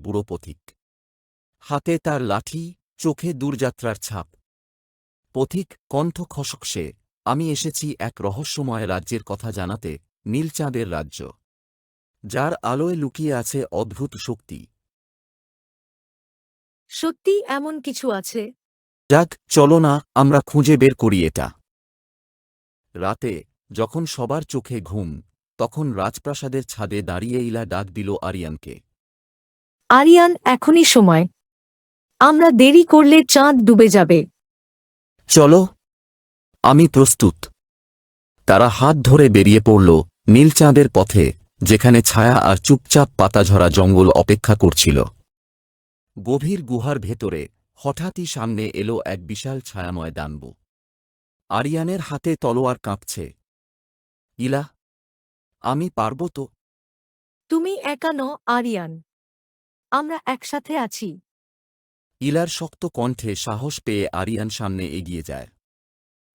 বুড়ো পথিক। হাতে তার লাঠি, চোখে দূরযাত্রার ছাপ। পথিক কণ্ঠ খসখসে, আমি এসেছি এক রহস্যময় রাজ্যের কথা জানাতে, নীলচাঁদের রাজ্য, যার আলোয় লুকিয়ে আছে অদ্ভুত শক্তি। সত্যি এমন কিছু আছে? যাক, চলো না আমরা খুঁজে বের করি এটা। রাতে, যখন সবার চোখে ঘুম, তখন রাজপ্রাসাদের ছাদে দাঁড়িয়ে ইলা ডাক দিল আরিয়ানকে। আরিয়ান, এখনই সময়। আমরা দেরি করলে চাঁদ ডুবে যাবে। চলো, আমি প্রস্তুত। তারা হাত ধরে বেরিয়ে পড়ল নীলচাঁদের পথে, যেখানে ছায়া আর চুপচাপ পাতাঝরা জঙ্গল অপেক্ষা করছিল। গভীর গুহার ভেতরে হঠাৎই সামনে এলো এক বিশাল ছায়াময় দানব। আরিয়ানের হাতে তলোয়ার কাঁপছে। ইলা, আমি পারব তো? তুমি একা নও আরিয়ান, আমরা একসাথে আছি। ইলার শক্ত কণ্ঠে সাহস পেয়ে আরিয়ান সামনে এগিয়ে যায়।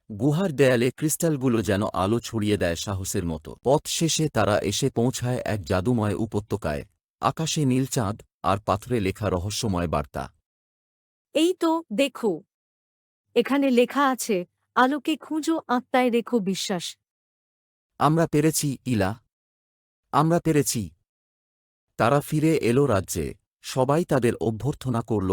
গুহার দেয়ালে ক্রিস্টালগুলো যেন আলো ছড়িয়ে দেয় সাহসের মতো। পথ শেষে তারা এসে পৌঁছায় এক জাদুময় উপত্যকায়, আকাশে নীলচাঁদ আর পাথরে লেখা রহস্যময় বার্তা। এই তো দেখো, এখানে লেখা আছে, আলোকে খুঁজো, আত্মায় রেখো বিশ্বাস। আমরা পেরেছি ইলা, আমরা পেরেছি। তারা ফিরে এলো রাজ্যে, সবাই তাদের অভ্যর্থনা করল